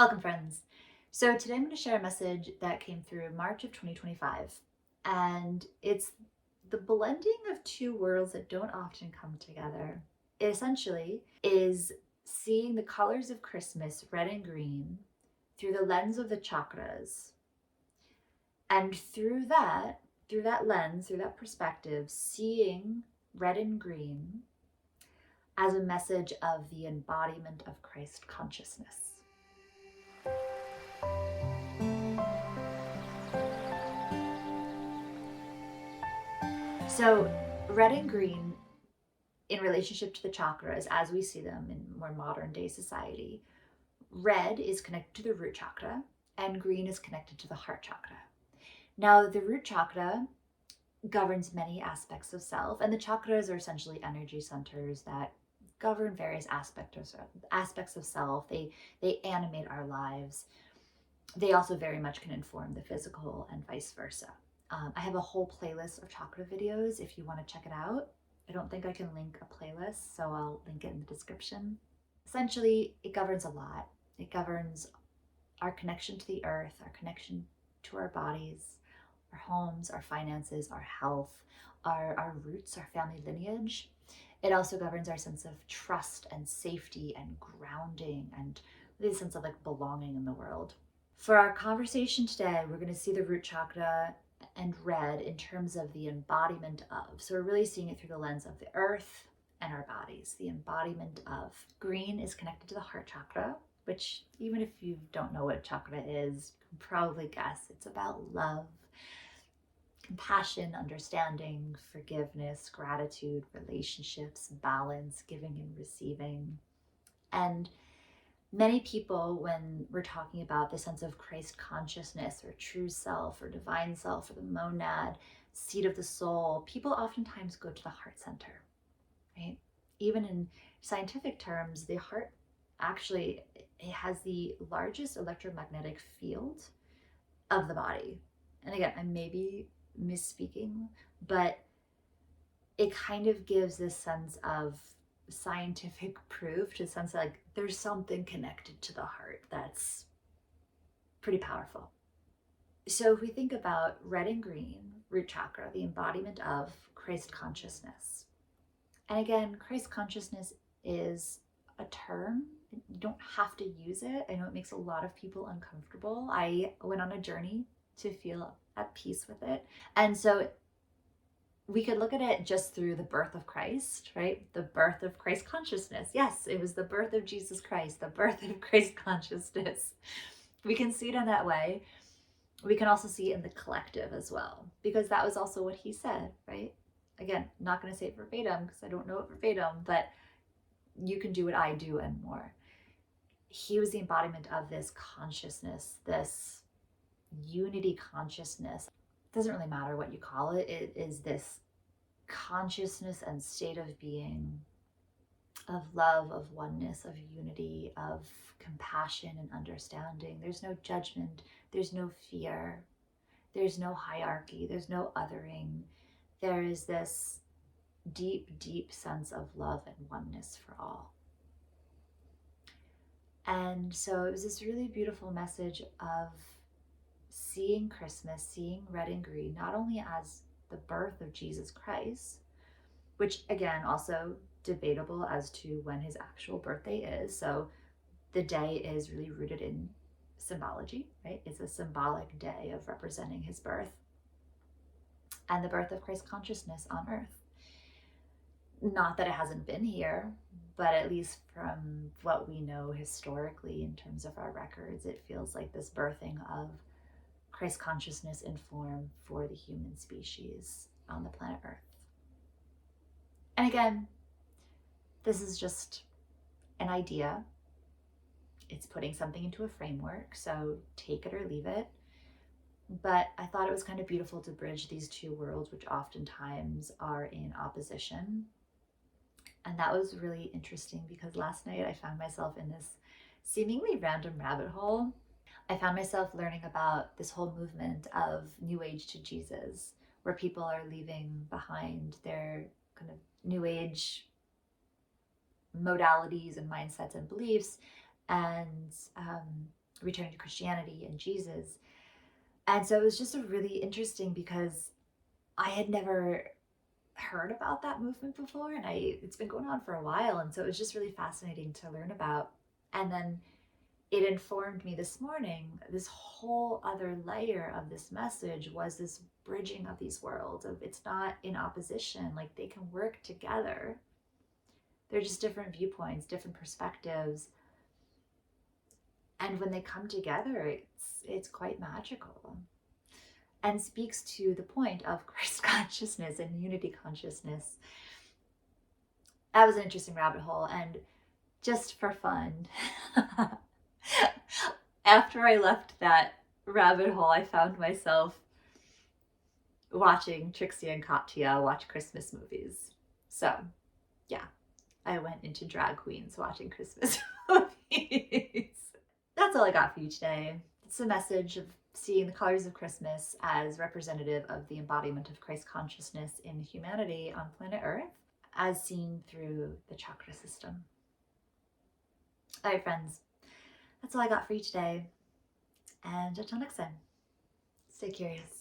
Welcome, friends. So today I'm going to share a message that came through March of 2025, and it's the blending of two worlds that don't often come together. It essentially is seeing the colors of Christmas, red and green, through the lens of the chakras, and through that lens, through that perspective, seeing red and green as a message of the embodiment of Christ consciousness. So, red and green in relationship to the chakras as we see them in more modern day society, red is connected to the root chakra and green is connected to the heart chakra. Now, the root chakra governs many aspects of self, and the chakras are essentially energy centers that govern various aspects of self. They animate our lives. They also very much can inform the physical and vice versa. I have a whole playlist of chakra videos if you want to check it out. I don't think I can link a playlist, so I'll link it in the description. Essentially, it governs a lot. It governs our connection to the earth, our connection to our bodies, our homes, our finances, our health, our roots, our family lineage. It also governs our sense of trust and safety and grounding and the sense of like belonging in the world. For our conversation today, we're going to see the root chakra and red in terms of the embodiment of. So we're really seeing it through the lens of the earth and our bodies, the embodiment of. Green is connected to the heart chakra, which even if you don't know what chakra is, you can probably guess it's about love, compassion, understanding, forgiveness, gratitude, relationships, balance, giving and receiving. And many people, when we're talking about the sense of Christ consciousness or true self or divine self or the monad, seat of the soul, people oftentimes go to the heart center, right? Even in scientific terms, the heart actually it has the largest electromagnetic field of the body. And again, I may be misspeaking, but it kind of gives this sense of scientific proof to the sense that like there's something connected to the heart that's pretty powerful. So if we think about red and green, root chakra, the embodiment of Christ consciousness. And again, Christ consciousness is a term. You don't have to use it. I know it makes a lot of people uncomfortable. I went on a journey to feel at peace with it. And so we could look at it just through the birth of Christ, right? The birth of Christ consciousness. Yes, it was the birth of Jesus Christ, the birth of Christ consciousness. We can see it in that way. We can also see it in the collective as well, because that was also what he said, right? Again, not going to say it verbatim because I don't know it verbatim, but you can do what I do and more. He was the embodiment of this consciousness, this unity consciousness. It doesn't really matter what you call it. It is this consciousness and state of being, of love, of oneness, of unity, of compassion and understanding. There's no judgment, there's no fear, there's no hierarchy, there's no othering. There is this deep, deep sense of love and oneness for all. And so it was this really beautiful message of seeing Christmas, seeing red and green, not only as the birth of Jesus Christ, which again, also debatable as to when his actual birthday is. So the day is really rooted in symbology, right? It's a symbolic day of representing his birth and the birth of Christ consciousness on earth. Not that it hasn't been here, but at least from what we know historically in terms of our records, it feels like this birthing of Christ consciousness in form for the human species on the planet Earth. And again, this is just an idea. It's putting something into a framework, so take it or leave it. But I thought it was kind of beautiful to bridge these two worlds, which oftentimes are in opposition. And that was really interesting because last night I found myself in this seemingly random rabbit hole. I found myself learning about this whole movement of New Age to Jesus, where people are leaving behind their kind of New Age modalities and mindsets and beliefs, and returning to Christianity and Jesus. And so it was just a really interesting, because I had never heard about that movement before, and it's been going on for a while, and so it was just really fascinating to learn about. And then it informed me this morning, this whole other layer of this message was this bridging of these worlds, of it's not in opposition, like they can work together. They're just different viewpoints, different perspectives, and when they come together, it's quite magical, and speaks to the point of Christ consciousness and unity consciousness. That was an interesting rabbit hole. And just for fun, after I left that rabbit hole, I found myself watching Trixie and Katya watch Christmas movies. So yeah, I went into drag queens watching Christmas movies. That's all I got for you today. It's a message of seeing the colors of Christmas as representative of the embodiment of Christ consciousness in humanity on planet Earth, as seen through the chakra system. All right, friends, that's all I got for you today. And until next time, stay curious.